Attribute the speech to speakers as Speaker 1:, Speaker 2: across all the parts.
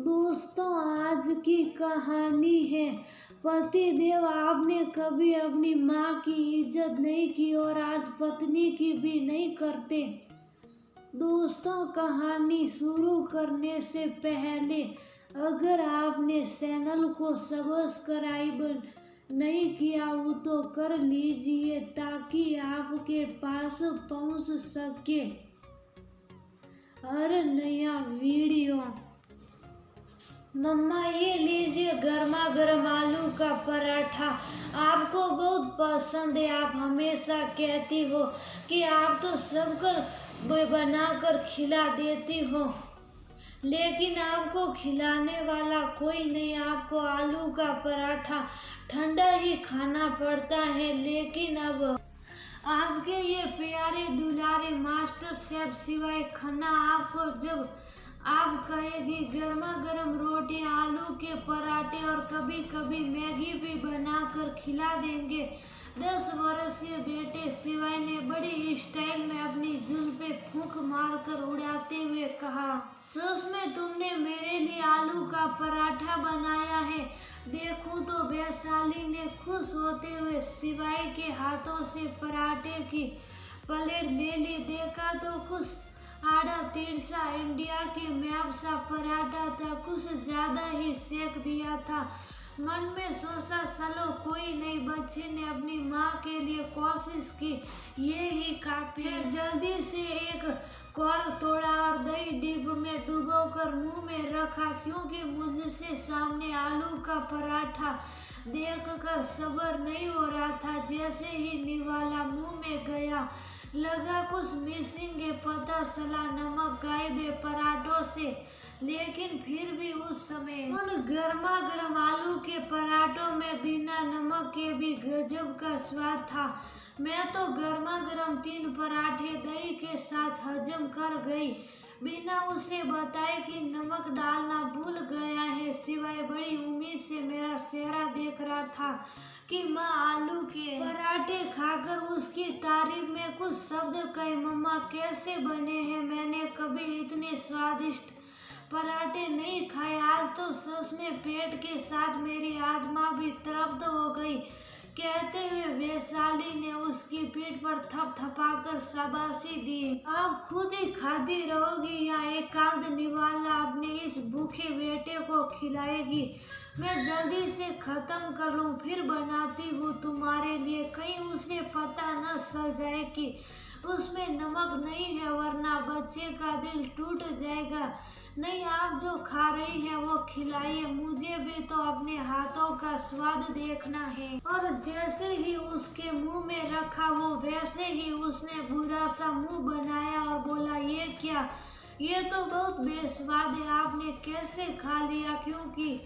Speaker 1: दोस्तों, आज की कहानी है पतिदेव। आपने कभी अपनी माँ की इज्जत नहीं की और आज पत्नी की भी नहीं करते। दोस्तों, कहानी शुरू करने से पहले अगर आपने चैनल को सब्सक्राइब नहीं किया हो तो कर लीजिए ताकि आपके पास पहुंच सके हर नया वीडियो। मम्मा, ये लीजिए गर्मा गर्म आलू का पराठा। आपको बहुत पसंद है। आप हमेशा कहती हो कि आप तो सबको बनाकर खिला देती हो, लेकिन आपको खिलाने वाला कोई नहीं। आपको आलू का पराठा ठंडा ही खाना पड़ता है। लेकिन अब आपके ये प्यारे दुलारे मास्टर शेफ सिवाय खन्ना आपको जब आप कहेगी गर्मा गर्म रोटी, आलू के पराठे और कभी कभी मैगी भी बनाकर खिला देंगे। 10 वर्षीय बेटे शिवाय ने बड़ी स्टाइल में अपनी जुल्फे फूंक मारकर उड़ाते हुए कहा, सच में तुमने मेरे लिए आलू का पराठा बनाया है? देखूं तो वैशाली ने खुश होते हुए शिवाय के हाथों से पराठे की प्लेट ले ली। देखा तो कुछ आड़ा तिरछा इंडिया के मैप सा पराठा था, कुछ ज्यादा ही सेक दिया था। मन में सोचा चलो कोई नहीं। बच्चे ने अपनी माँ के लिए कोशिश की, ये ही काफी है। जल्दी से एक कॉर्न तोड़ा और दही डिब में डुबोकर मुंह में रखा, क्योंकि मुझसे सामने आलू का पराठा देखकर सब्र नहीं हो रहा था। जैसे ही निवाला मुंह में गया लगा कुछ मिसिंग है। पता चला नमक गायब है पराठों से, लेकिन फिर भी उस समय उन गर्मा गर्म आलू के पराठों में बिना नमक के भी गजब का स्वाद था। मैं तो गर्मा गर्म 3 पराठे दही के साथ हजम कर गई, बिना उसे बताए कि नमक डालना भूल गया है। सिवाय बड़ी उम्मीद से मेरा चेहरा देख रहा था कि माँ आलू के पराठे खाकर उसकी तारीफ में कुछ शब्द कहे। मम्मा, कैसे बने हैं? मैंने कभी इतने स्वादिष्ट पराठे नहीं खाए। आज तो सच में पेट के साथ मेरी आत्मा भी तृप्त हो गई। कहते हुए वैशाली ने उसकी पीठ पर थपथपाकर शाबाशी दी। आप खुद ही खाती रहोगी या एकांत निवाला अपने इस भूखे बेटे को खिलाएगी? मैं जल्दी से खत्म कर लूं, फिर बनाती हूँ तुम्हारे लिए। कहीं उसे पता न चल जाए कि उसमें नमक नहीं है, वरना बच्चे का दिल टूट जाएगा। नहीं, आप जो खा रही हैं वो खिलाइए, मुझे भी तो अपने हाथों का स्वाद देखना है। और जैसे ही उसके मुंह में रखा वो वैसे ही उसने बुरा सा मुंह बनाया और बोला, ये क्या? ये तो बहुत बेस्वाद है। आपने कैसे खा लिया? क्योंकि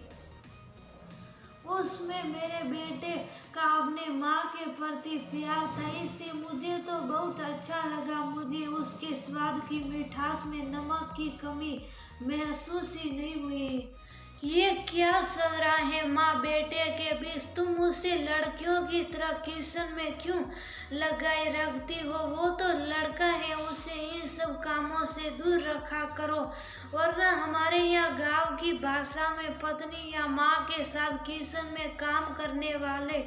Speaker 1: उसमें मेरे बेटे का अपने माँ के प्रति प्यार था, इसलिए मुझे तो बहुत अच्छा लगा। मुझे उसके स्वाद की मिठास में नमक की कमी महसूस ही नहीं हुई। ये क्या चल रहा है माँ बेटे के बीच? तुम उसे लड़कियों की तरह किचन में क्यों लगाए रखती हो? वो तो लड़का है, उसे इन सब कामों से दूर रखा करो, वरना हमारे यहाँ गांव की भाषा में पत्नी या माँ के साथ किचन में काम करने वाले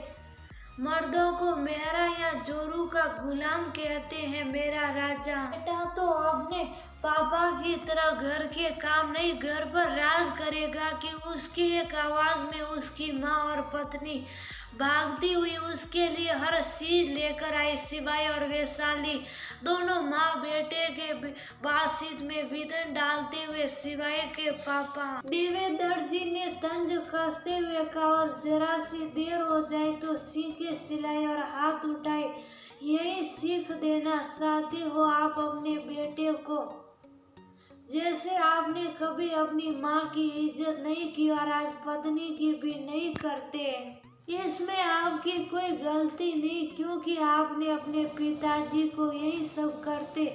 Speaker 1: मर्दों को मेहरा या जोरू का गुलाम कहते हैं। मेरा राजा बेटा तो अपने पापा की तरह घर के काम नहीं, घर पर राज करेगा कि उसकी एक आवाज में उसकी माँ और पत्नी भागती हुई उसके लिए हर चीज लेकर आई। शिवाय और वैशाली दोनों माँ बेटे के बातचीत में विघन डालते हुए शिवाय के पापा देवेंद्र जी ने तंज कसते हुए कहा, और जरा सी देर हो जाए तो सीखे सिलाई और हाथ उठाए। यही सीख देना चाहते हो आप अपने बेटे को? जैसे आपने कभी अपनी माँ की इज्जत नहीं की और आज पत्नी की भी नहीं करते। इसमें आपकी कोई गलती नहीं, क्योंकि आपने अपने पिताजी को यही सब करते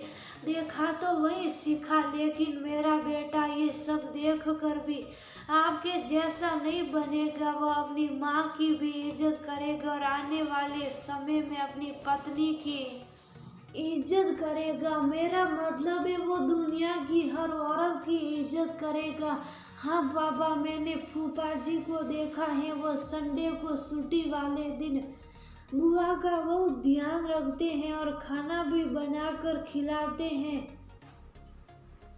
Speaker 1: देखा तो वही सीखा। लेकिन मेरा बेटा ये सब देख कर भी आपके जैसा नहीं बनेगा। वो अपनी माँ की भी इज्जत करेगा और आने वाले समय में अपनी पत्नी की इज्जत करेगा। मेरा मतलब है वो दुनिया की हर औरत की इज्जत करेगा। हाँ पापा, मैंने फूफा जी को देखा है, वो संडे को छुट्टी वाले दिन बुआ का बहुत ध्यान रखते हैं और खाना भी बनाकर खिलाते हैं।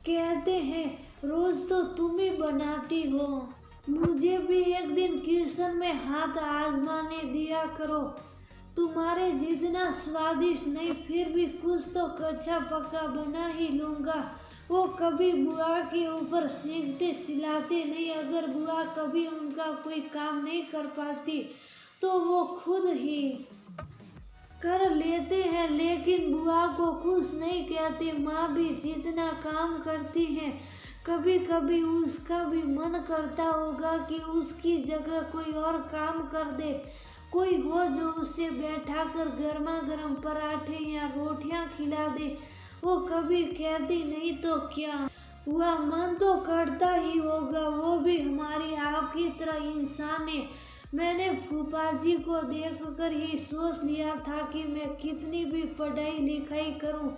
Speaker 1: कहते हैं रोज तो तुम ही बनाती हो, मुझे भी एक दिन किचन में हाथ आजमाने दिया करो। तुम्हारे जितना स्वादिष्ट नहीं, फिर भी कुछ तो कच्चा पक्का बना ही लूंगा। वो कभी बुआ के ऊपर सीखते सिलाते नहीं। अगर बुआ कभी उनका कोई काम नहीं कर पाती तो वो खुद ही कर लेते हैं, लेकिन बुआ को कुछ नहीं कहते। माँ भी जितना काम करती है, कभी कभी उसका भी मन करता होगा कि उसकी जगह कोई और काम कर दे, कोई हो जो उसे बैठाकर गर्मा गर्म पराठे या रोटियां खिला दे। वो कभी कहती नहीं तो क्या हुआ, मन तो करता ही होगा। वो भी हमारी आपकी तरह इंसान है। मैंने फूफा जी को देखकर ही सोच लिया था कि मैं कितनी भी पढ़ाई लिखाई करूं,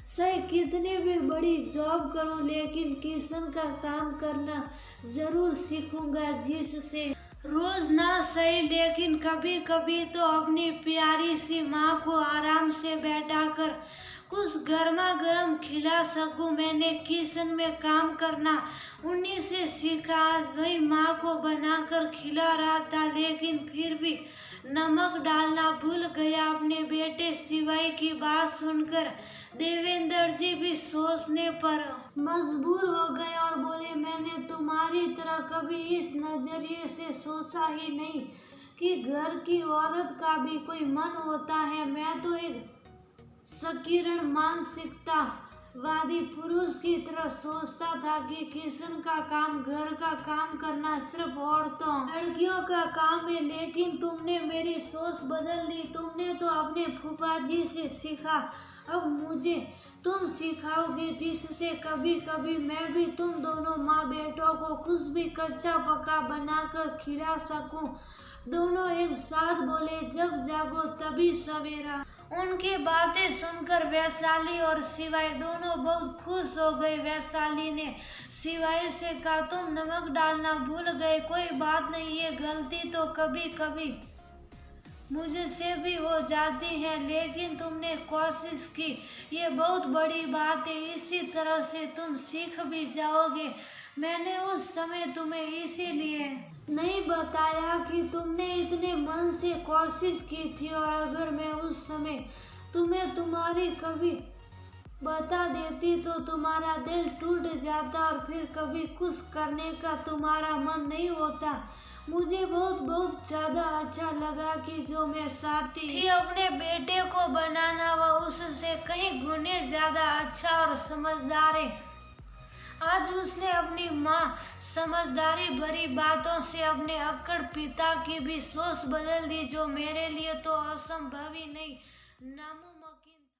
Speaker 1: चाहे कितनी भी बड़ी जॉब करूं, लेकिन किचन का काम करना जरूर सीखूंगा, जिससे रोज ना सही लेकिन कभी कभी तो अपनी प्यारी सी माँ को आराम से बैठाकर कुछ गर्मा गर्म खिला सकूं। मैंने किचन में काम करना उन्हीं से सीखा। आज वही माँ को बनाकर खिला रहा था, लेकिन फिर भी नमक डालना भूल गया। अपने बेटे शिवाई की बात सुनकर देवेंद्र जी भी सोचने पर मजबूर हो गए और बोले, मैंने तुम्हारी तरह कभी इस नजरिए से सोचा ही नहीं कि घर की औरत का भी कोई मन होता है। मैं तो एक संकीर्ण मानसिकता वादी पुरुष की तरह सोचता था कि किचन का काम, घर का काम करना सिर्फ औरतों लड़कियों का काम है। लेकिन तुमने मेरी सोच बदल दी। तुमने तो अपने फूफा जी से सीखा, अब मुझे तुम सिखाओगे, जिससे कभी कभी मैं भी तुम दोनों माँ बेटों को कुछ भी कच्चा पक्का बनाकर खिला सकूं। दोनों एक साथ बोले, जब जागो तभी सवेरा। उनकी बातें सुनकर वैशाली और शिवाई दोनों बहुत खुश हो गए। वैशाली ने शिवाई से कहा, तुम नमक डालना भूल गए, कोई बात नहीं, ये गलती तो कभी कभी मुझसे भी हो जाती है, लेकिन तुमने कोशिश की, ये बहुत बड़ी बात है। इसी तरह से तुम सीख भी जाओगे। मैंने उस समय तुम्हें इसीलिए नहीं बताया कि तुमने इतने मन से कोशिश की थी, और अगर मैं उस समय तुम्हें तुम्हारी कभी बता देती तो तुम्हारा दिल टूट जाता और फिर कभी कुछ करने का तुम्हारा मन नहीं होता। मुझे बहुत बहुत ज्यादा अच्छा लगा कि जो मैं चाहती थी अपने बेटे को बनाना, वह उससे कहीं गुने ज्यादा अच्छा और समझदार है। आज उसने अपनी माँ समझदारी भरी बातों से अपने अक्कड़ पिता की भी सोच बदल दी, जो मेरे लिए तो असंभव ही नहीं, नामुमकिन